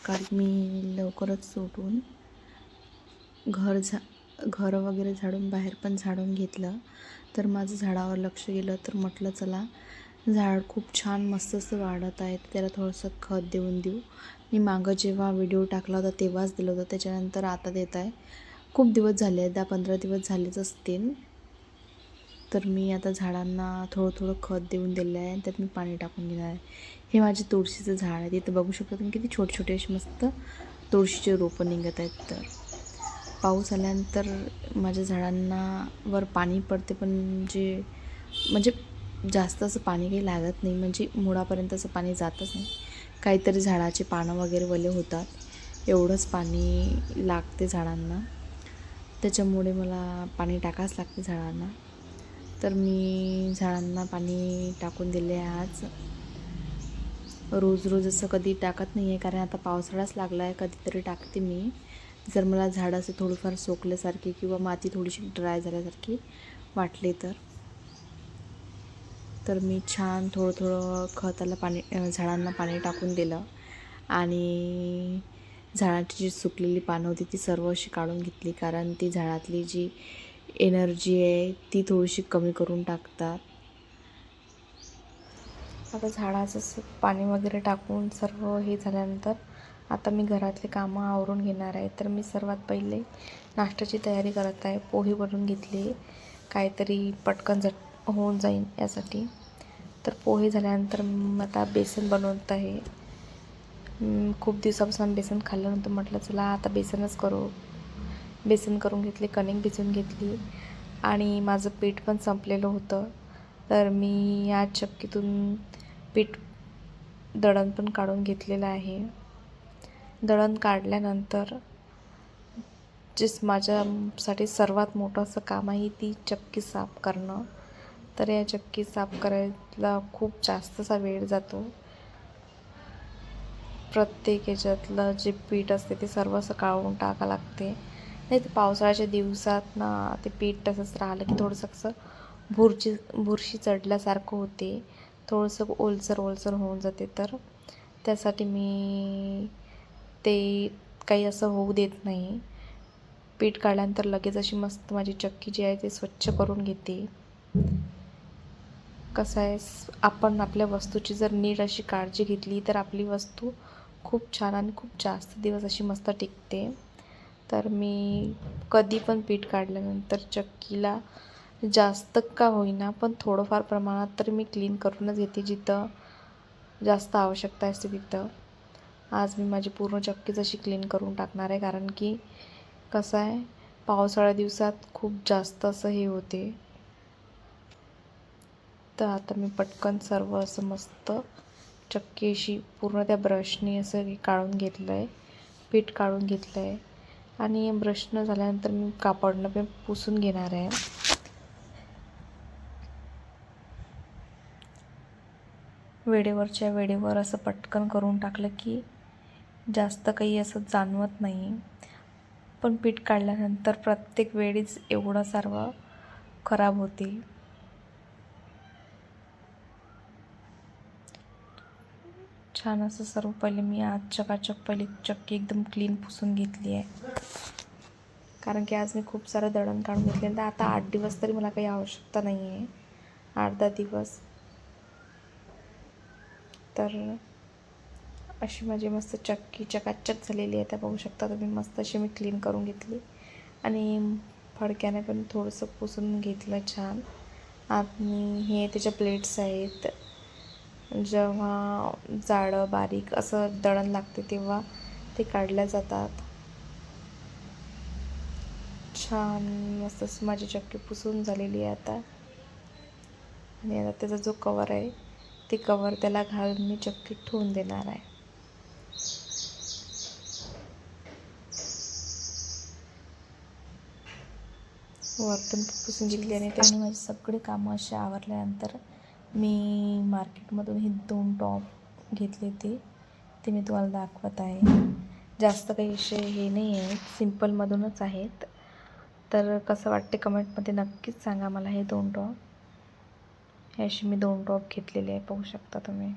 सकाळी मी लवकरच उठून घर वगैरे झाडून बाहेर पण झाडून घेतलं. तर माझं झाडावर लक्ष गेलं तर म्हटलं चला झाड खूप छान मस्त असं वाढत आहे, त्याला थोडंसं खत देऊ. मी मागं जेव्हा व्हिडिओ टाकला होता तेव्हाच दिलं होतं, त्याच्यानंतर आता देत आहे. खूप दिवस झाले, 10-15 दिवस झालेच असतील. तर मी आता झाडांना थोडं खत देऊन दिलं आहे आणि त्यात मी पाणी टाकून घेणार आहे. हे माझे तुळशीचं झाड आहे. तिथं बघू शकता तुम्ही किती छोटे असे मस्त तुळशीचे रोपं निघत आहेत. तर पाऊस आल्यानंतर माझ्या झाडांना वर पाणी पडते, पण म्हणजे जास्त असं पाणी काही लागत नाही, म्हणजे मुळापर्यंत असं पाणी जातच नाही. काहीतरी झाडाचे पानं वगैरे ओले होतात, एवढंच पाणी लागते झाडांना. त्याच्यामुळे मला पाणी टाकावंच लागते झाडांना. तर मी झाडांना पाणी टाकून दिले आज. रोज असं कधी टाकत नाही आहे, कारण आता पावसाळाच लागला आहे. कधीतरी टाकते मी, जर मला झाड असं थोडंफार सोकल्यासारखी किंवा माती थोडीशी ड्राय झाल्यासारखी वाटली तर मी छान थोडं खताला झाडांना पाणी टाकून दिलं आणि झाडाची जी सुकलेली पानं होती ती सर्व अशी काढून घेतली, कारण ती झाडातली जी एनर्जी आहे ती थोडीशी कमी करून टाकतात. आता झाडाचं पाणी वगैरे टाकून सर्व हे झाल्यानंतर आता मी घरातले कामं आवरून घेणार आहे. तर मी सर्वात पहिले नाश्त्याची तयारी करत आहे. पोहे बनवून घेतले, काहीतरी पटकन होऊन जाईल यासाठी. तर पोहे झाल्यानंतर आता बेसन बनवत आहे. खूप दिवसापासून बेसन खाल्लं नव्हतं, म्हटलं चला आता बेसनच करू. बेसन करून घेतले, कणिक भिजवून घेतली आणि माझं पीठ पण संपलेलं होतं. तर मी या चक्कीतून पीठ दळण पण काढून घेतलेलं आहे. दळण काढल्यानंतर माझ्यासाठी सर्वात मोठं असं काम आहे ती चक्की साफ करणं. तर या चक्की साफ करायला खूप जास्तचा वेळ जातो. प्रत्येक ह्याच्यातलं जे पीठ असते ते सर्व असं काढून टाकावं लागते. नाही तर पावसाळ्याच्या दिवसात ना ते पीठ तसंच राहिलं की थोडंसं असं बुरशी चढल्यासारखं होते, थोडंसं ओलसर होऊन जाते. तर त्यासाठी मी ते काही असं होऊ देत नाही. पीठ काढल्यानंतर लगेच अशी मस्त माझी चक्की जी आहे ते स्वच्छ करून घेते. कसं आहे, आपण आपल्या वस्तूची जर नीट अशी काळजी घेतली तर आपली वस्तू खूप छान आणि खूप जास्त दिवस अशी मस्त टिकते. तर मी कधी पण पीठ काढल्यानंतर चक्कीला जास्त का होईना पण थोडंफार प्रमाणात तर मी क्लीन करूनच घेते, जिथं जास्त आवश्यकता असते तिथं. आज मी माझी पूर्ण चक्कीच अशी क्लीन करून टाकणार आहे, कारण की कसं आहे पावसाळ्या दिवसात खूप जास्त असं हे होते. तर आता मी पटकन सर्व असं मस्त चक्की अशी पूर्ण त्या ब्रशने असं काढून घेतलं आहे, पीठ काढून घेतलं आहे आणि ब्रशनं झाल्यानंतर मी कापडनं पण पुसून घेणार आहे. वेळेवरच्या वेळेवर असं पटकन करून टाकलं की जास्त काही असं जाणवत नाही. पण पीठ काढल्यानंतर प्रत्येक वेळीच एवढं सर्व खराब होते. छान असं सर्व पहिले मी आज चकाचक पहिली चक्की एकदम क्लीन पुसून घेतली आहे, कारण की आज मी खूप सारं दळण काढून घेतलेलं. तर आता 8 दिवस तरी मला काही आवश्यकता नाही आहे, 8-10 दिवस. तर अशी माझी मस्त चक्की चकाचक झालेली आहे. त्या बघू शकता तुम्ही, मस्त अशी मी क्लीन करून घेतली आणि फडक्याने पण थोडंसं पुसून घेतलं छान. आणि हे त्याच्या प्लेट्स आहेत. जेव्हा जाडं बारीक असं दळण लागते तेव्हा ते काढल्या जातात. छान मस्त माझी चक्की पुसून झालेली आहे आता. आणि आता त्याचा जो कवर आहे ते कवर त्याला घालून मी चक्कीत ठेवून देणार आहे. वरतून पुसून घेतली आणि माझी सगळी कामं अशी आवरल्यानंतर मी मार्केटमधून हे 2 टॉप घेतले ते मी तुम्हाला दाखवत आहे. जास्त काही असे हे नाही आहेत, सिम्पलमधूनच आहेत. तर कसं वाटते कमेंटमध्ये नक्कीच सांगा मला हे 2 टॉप. हे असे मी 2 टॉप घेतलेले आहे, पाहू शकता तुम्ही.